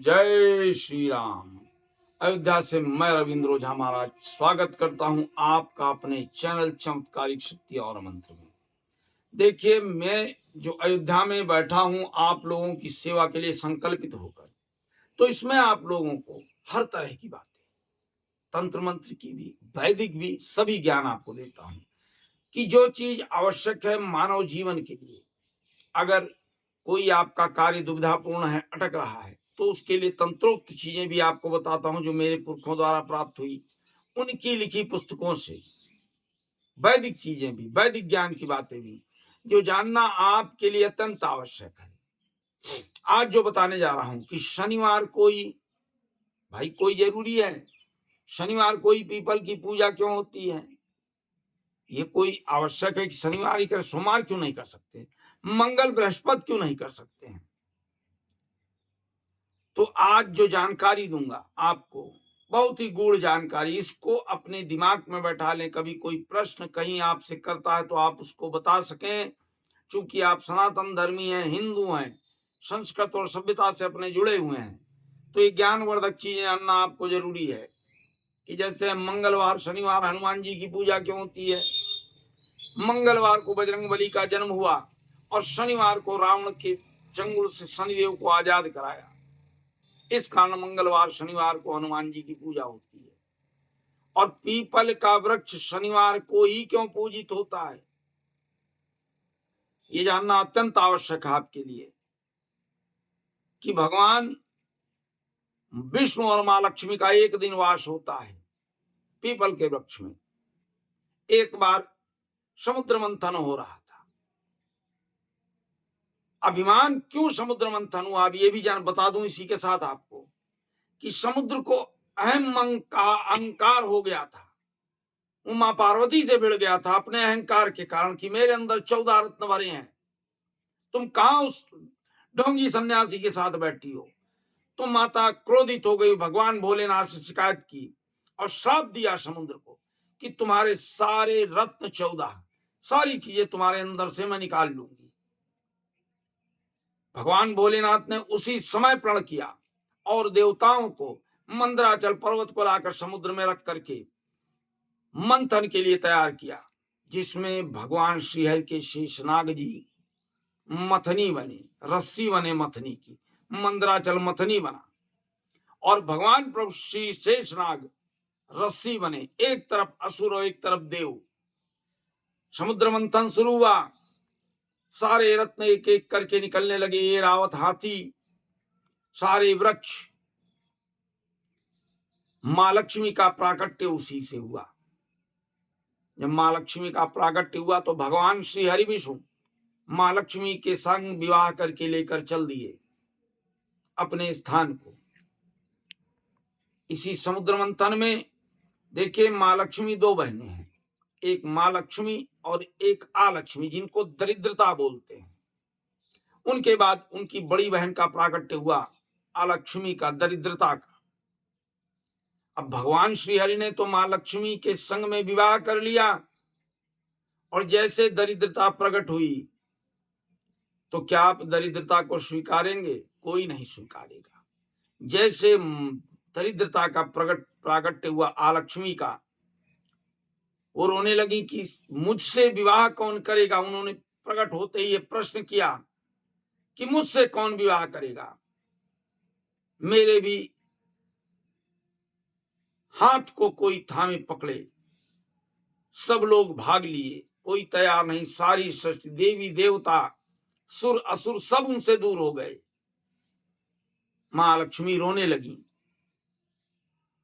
जय श्री राम। अयोध्या से मैं रविंद्र ओझा महाराज स्वागत करता हूं आपका अपने चैनल चमत्कारिक शक्ति और मंत्र में। देखिए, मैं जो अयोध्या में बैठा हूं आप लोगों की सेवा के लिए संकल्पित होकर, तो इसमें आप लोगों को हर तरह की बातें, तंत्र मंत्र की भी, वैदिक भी, सभी ज्ञान आपको देता हूं कि जो चीज आवश्यक है मानव जीवन के लिए। अगर कोई आपका कार्य दुविधापूर्ण है, अटक रहा है, तो उसके लिए तंत्रोक्त चीजें भी आपको बताता हूं जो मेरे पुरखों द्वारा प्राप्त हुई, उनकी लिखी पुस्तकों से। वैदिक चीजें भी, वैदिक ज्ञान की बातें भी, जो जानना आपके लिए अत्यंत आवश्यक है। आज जो बताने जा रहा हूं कि शनिवार कोई जरूरी है? शनिवार कोई पीपल की पूजा क्यों होती है? ये कोई आवश्यक है कि शनिवार ही करें? सोमवार क्यों नहीं कर सकते? मंगल बृहस्पति क्यों नहीं कर सकते हैं? तो आज जो जानकारी दूंगा आपको, बहुत ही गूढ़ जानकारी, इसको अपने दिमाग में बैठा लें। कभी कोई प्रश्न कहीं आपसे करता है तो आप उसको बता सकें। चूंकि आप सनातन धर्मी हैं, हिंदू हैं, संस्कृत और सभ्यता से अपने जुड़े हुए हैं, तो ये ज्ञानवर्धक चीजें जानना आपको जरूरी है। कि जैसे मंगलवार शनिवार हनुमान जी की पूजा क्यों होती है? मंगलवार को बजरंगबली का जन्म हुआ और शनिवार को रावण के चंगुल से शनिदेव को आजाद कराया। इस कारण मंगलवार शनिवार को हनुमान जी की पूजा होती है। और पीपल का वृक्ष शनिवार को ही क्यों पूजित होता है, ये जानना अत्यंत आवश्यक है आपके लिए। कि भगवान विष्णु और मां लक्ष्मी का एक दिन वास होता है पीपल के वृक्ष में। एक बार समुद्र मंथन हो रहा था। अभिमान क्यों समुद्र मंथन हुआ, अब ये भी बता दूं इसी के साथ आपको, कि समुद्र को अहंकार हो गया था। वो मां पार्वती से भिड़ गया था अपने अहंकार के कारण कि मेरे अंदर 14 रत्न भरे हैं, तुम कहां उस ढोंगी सन्यासी के साथ बैठी हो। तो माता क्रोधित हो गई, भगवान भोलेनाथ से शिकायत की और श्राप दिया समुद्र को कि तुम्हारे सारे रत्न 14, सारी चीजें तुम्हारे अंदर से मैं निकाल लूंगी। भगवान भोलेनाथ ने उसी समय प्रण किया और देवताओं को मंदराचल पर्वत को लाकर समुद्र में रख करके मंथन के लिए तैयार किया, जिसमें भगवान श्रीहरि के शेषनाग जी मथनी बने, रस्सी बने मथनी की, मंदराचल मथनी बना और भगवान प्रभु श्री शेषनाग रस्सी बने, एक तरफ असुर और एक तरफ देव। समुद्र मंथन शुरू हुआ, सारे रत्न एक एक करके निकलने लगे, ये रावत हाथी, सारे वृक्ष। मां लक्ष्मी का प्राकट्य उसी से हुआ। जब मां लक्ष्मी का प्राकट्य हुआ तो भगवान श्री हरि विष्णु मां लक्ष्मी के संग विवाह करके लेकर चल दिए अपने स्थान को। इसी समुद्र मंथन में देखिए, मां लक्ष्मी दो बहनें हैं, एक मां लक्ष्मी और एक आलक्ष्मी, जिनको दरिद्रता बोलते हैं। उनके बाद उनकी बड़ी बहन का प्राकट्य हुआ, आलक्ष्मी का, दरिद्रता का। अब भगवान श्रीहरि ने तो मां लक्ष्मी के संग में विवाह कर लिया और जैसे दरिद्रता प्रकट हुई तो क्या आप दरिद्रता को स्वीकारेंगे? कोई नहीं स्वीकारेगा। जैसे दरिद्रता का प्राकट्य हुआ आलक्ष्मी का, वो रोने लगी कि मुझसे विवाह कौन करेगा। उन्होंने प्रकट होते ही ये प्रश्न किया कि मुझसे कौन विवाह करेगा। मेरे भी हाथ को कोई थामे पकड़े। सब लोग भाग लिए, कोई तैयार नहीं। सारी सृष्टि, देवी देवता, सुर असुर, सब उनसे दूर हो गए। मां लक्ष्मी रोने लगी।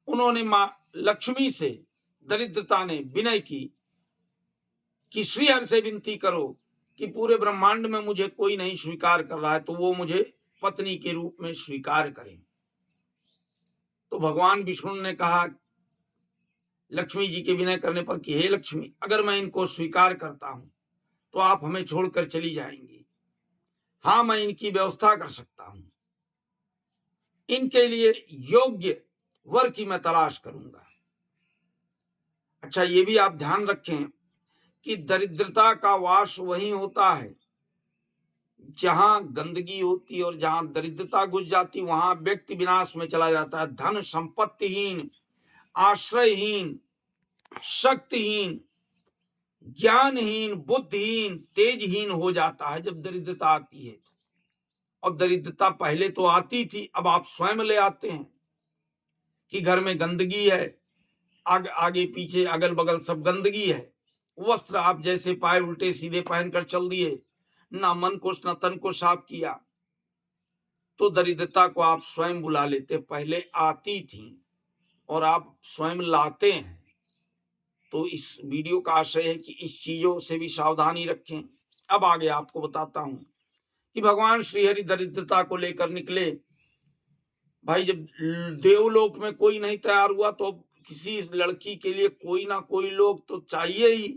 उन्होंने मां लक्ष्मी से, दरिद्रता ने विनय की कि श्रीहरि से विनती करो कि पूरे ब्रह्मांड में मुझे कोई नहीं स्वीकार कर रहा है, तो वो मुझे पत्नी के रूप में स्वीकार करें। तो भगवान विष्णु ने कहा लक्ष्मी जी के विनय करने पर कि हे लक्ष्मी, अगर मैं इनको स्वीकार करता हूं तो आप हमें छोड़कर चली जाएंगी। हाँ, मैं इनकी व्यवस्था कर सकता हूं, इनके लिए योग्य वर की मैं तलाश करूंगा। अच्छा, ये भी आप ध्यान रखें कि दरिद्रता का वास वही होता है जहां गंदगी होती और जहां दरिद्रता घुस जाती वहां व्यक्ति विनाश में चला जाता है। धन संपत्तिहीन, आश्रयहीन, शक्तिहीन, ज्ञानहीन, बुद्धिहीन, तेजहीन हो जाता है जब दरिद्रता आती है। और दरिद्रता पहले तो आती थी, अब आप स्वयं ले आते हैं कि घर में गंदगी है, आगे पीछे अगल बगल सब गंदगी है। वस्त्र आप जैसे पाए उल्टे सीधे पहनकर चल दिए, ना मन को ना तन को साफ किया, तो दरिद्रता को आप स्वयं बुला लेते। पहले आती थी और आप स्वयं लाते हैं। तो इस वीडियो का आशय है कि इस चीजों से भी सावधानी रखें। अब आगे आपको बताता हूं कि भगवान श्रीहरि दरिद्रता को लेकर निकले। भाई जब देवलोक में कोई नहीं तैयार हुआ तो किसी लड़की के लिए कोई ना कोई लोग तो चाहिए ही,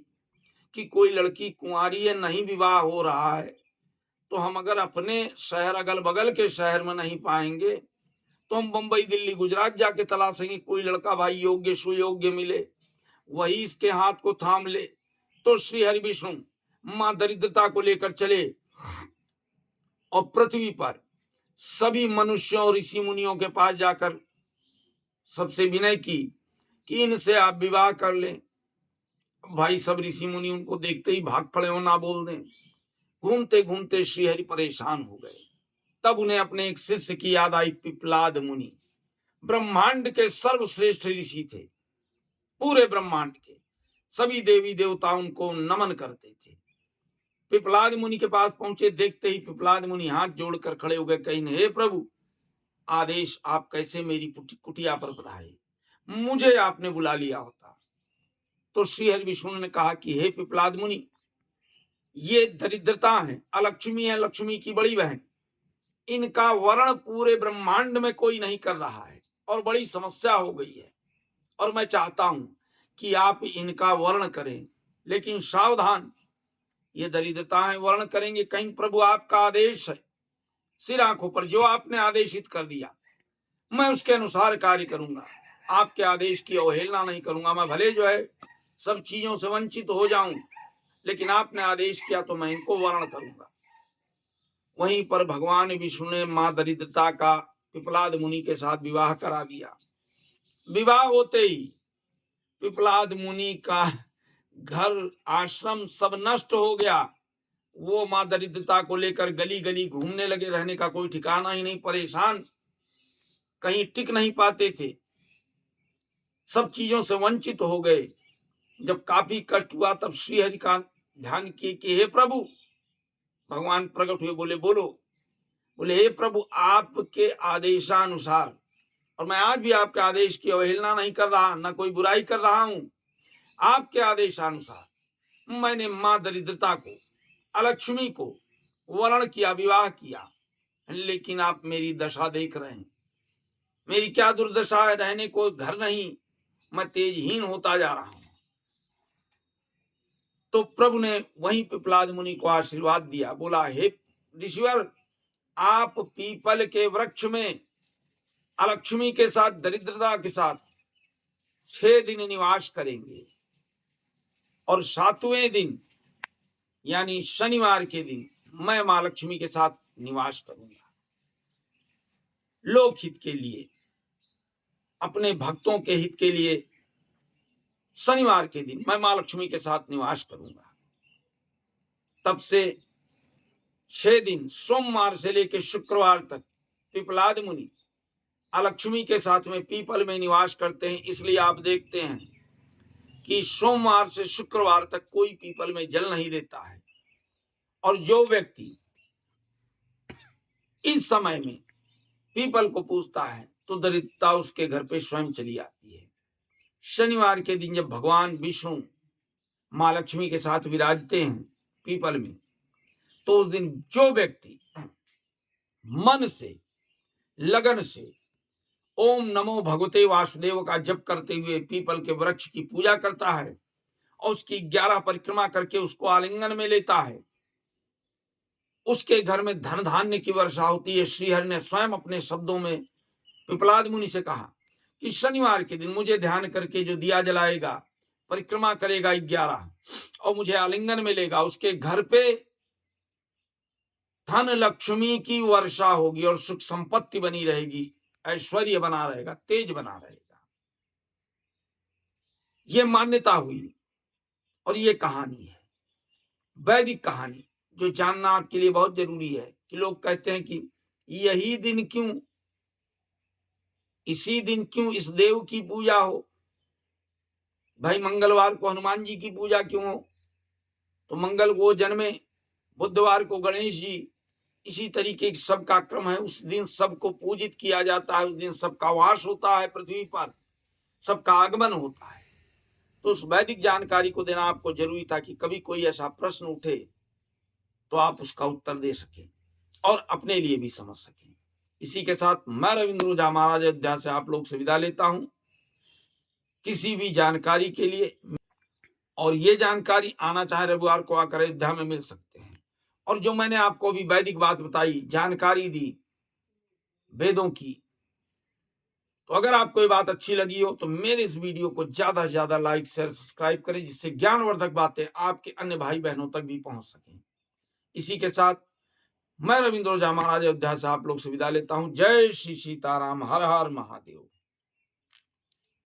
कि कोई लड़की कुंवारी है, नहीं विवाह हो रहा है, तो हम अगर अपने शहर अगल बगल के शहर में नहीं पाएंगे तो हम बंबई दिल्ली गुजरात जाके तलाशेंगे। कोई लड़का भाई योग्य सुयोग्य मिले, वही इसके हाथ को थाम ले। तो श्री हरि विष्णु मां दरिद्रता को लेकर चले और पृथ्वी पर सभी मनुष्यों और ऋषि मुनियों के पास जाकर सबसे विनय की कि इनसे आप विवाह कर लें। भाई सब ऋषि मुनि उनको देखते ही भाग खड़े हो, ना बोल दें। घूमते घूमते श्रीहरि परेशान हो गए। तब उन्हें अपने एक शिष्य की याद आई, पिपलाद मुनि। ब्रह्मांड के सर्वश्रेष्ठ ऋषि थे, पूरे ब्रह्मांड के सभी देवी देवता उनको नमन करते थे। पिपलाद मुनि के पास पहुंचे, देखते ही पिपलाद मुनि हाथ जोड़कर खड़े हो गए, कहीं हे प्रभु आदेश, आप कैसे मेरी कुटिया पर पधारे, मुझे आपने बुला लिया होता। तो श्री हरि विष्णु ने कहा कि हे पिपलाद मुनि, ये दरिद्रता है, अलक्ष्मी है, लक्ष्मी की बड़ी बहन, इनका वर्ण पूरे ब्रह्मांड में कोई नहीं कर रहा है और बड़ी समस्या हो गई है, और मैं चाहता हूं कि आप इनका वर्ण करें। लेकिन सावधान, ये दरिद्रता है, वर्ण करेंगे कहीं प्रभु आपका आदेश है, सिर आंखों पर जो आपने आदेशित कर दिया मैं उसके अनुसार कार्य करूंगा, आपके आदेश की अवहेलना नहीं करूंगा। मैं भले जो है सब चीजों से वंचित हो जाऊं, लेकिन आपने आदेश किया तो मैं इनको वर्ण करूंगा। वहीं पर भगवान विष्णु ने मां दरिद्रता का पिपलाद मुनि के साथ विवाह करा दिया। विवाह होते ही पिपलाद मुनि का घर आश्रम सब नष्ट हो गया। वो मां दरिद्रता को लेकर गली गली घूमने लगे, रहने का कोई ठिकाना ही नहीं, परेशान, कहीं टिक नहीं पाते थे, सब चीजों से वंचित हो गए। जब काफी कष्ट हुआ तब श्री हरि का ध्यान किए कि हे प्रभु, भगवान प्रकट हुए, बोले बोलो। बोले हे प्रभु, आपके आदेशानुसार, और मैं आज भी आपके आदेश की अवहेलना नहीं कर रहा, ना कोई बुराई कर रहा हूं, आपके आदेशानुसार मैंने मां दरिद्रता को, अलक्ष्मी को वर्ण किया, विवाह किया। लेकिन आप मेरी दशा देख रहे हैं, मेरी क्या दुर्दशा है, रहने को घर नहीं, मैं तेजहीन होता जा रहा हूं। तो प्रभु ने वहीं पिपलाद मुनि को आशीर्वाद दिया, बोला हे ऋषिवर, आप पीपल के वृक्ष में अलक्ष्मी के साथ, दरिद्रता के साथ 6 दिन निवास करेंगे, और 7वें दिन यानी शनिवार के दिन मैं मां लक्ष्मी के साथ निवास करूंगा। लोक हित के लिए, अपने भक्तों के हित के लिए शनिवार के दिन मैं मां लक्ष्मी के साथ निवास करूंगा। तब से 6 दिन सोमवार से लेकर शुक्रवार तक पिपलाद मुनि अलक्ष्मी के साथ में पीपल में निवास करते हैं। इसलिए आप देखते हैं कि सोमवार से शुक्रवार तक कोई पीपल में जल नहीं देता है, और जो व्यक्ति इस समय में पीपल को पूजता है तो दरिद्रता उसके घर पे स्वयं चली आती है। शनिवार के दिन जब भगवान विष्णु मां लक्ष्मी के साथ विराजते हैं पीपल में, तो उस दिन जो व्यक्ति मन से, लगन से ओम नमो भगवते वासुदेव का जप करते हुए पीपल के वृक्ष की पूजा करता है और उसकी 11 परिक्रमा करके उसको आलिंगन में लेता है, उसके घर में धन धान्य की वर्षा होती है। श्रीहरि ने स्वयं अपने शब्दों में पिपलाद मुनि से कहा कि शनिवार के दिन मुझे ध्यान करके जो दिया जलाएगा, परिक्रमा करेगा 11 और मुझे आलिंगन में लेगा, उसके घर पे धन लक्ष्मी की वर्षा होगी और सुख संपत्ति बनी रहेगी, ऐश्वर्य बना रहेगा, तेज बना रहेगा। ये मान्यता हुई और ये कहानी है, वैदिक कहानी, जो जानना आपके लिए बहुत जरूरी है। कि लोग कहते हैं कि यही दिन क्यों, इसी दिन क्यों इस देव की पूजा हो, भाई मंगलवार को हनुमान जी की पूजा क्यों हो, तो मंगल को जन्मे, बुधवार को गणेश जी, इसी तरीके की सबका क्रम है। उस दिन सबको पूजित किया जाता है, उस दिन सबका वास होता है पृथ्वी पर, सबका आगमन होता है। तो उस वैदिक जानकारी को देना आपको जरूरी था कि कभी कोई ऐसा प्रश्न उठे तो आप उसका उत्तर दे सकें और अपने लिए भी समझ सकें। इसी के साथ मैं रविंद्र ओझा महाराज अयोध्या से आप लोग से विदा लेता हूं। किसी भी जानकारी के लिए, और ये जानकारी आना चाहे रविवार को आकर अयोध्या में मिल सकते हैं। और जो मैंने आपको अभी वैदिक बात बताई, जानकारी दी वेदों की, तो अगर आपको ये बात अच्छी लगी हो तो मेरे इस वीडियो को ज्यादा से ज्यादा लाइक शेयर सब्सक्राइब करें, जिससे ज्ञानवर्धक बातें आपके अन्य भाई बहनों तक भी पहुंच सकें। इसी के साथ मैं रविंद्र ओझा महाराज अयोध्या से आप लोग से विदा लेता हूं। जय श्री सीताराम, हर हर महादेव।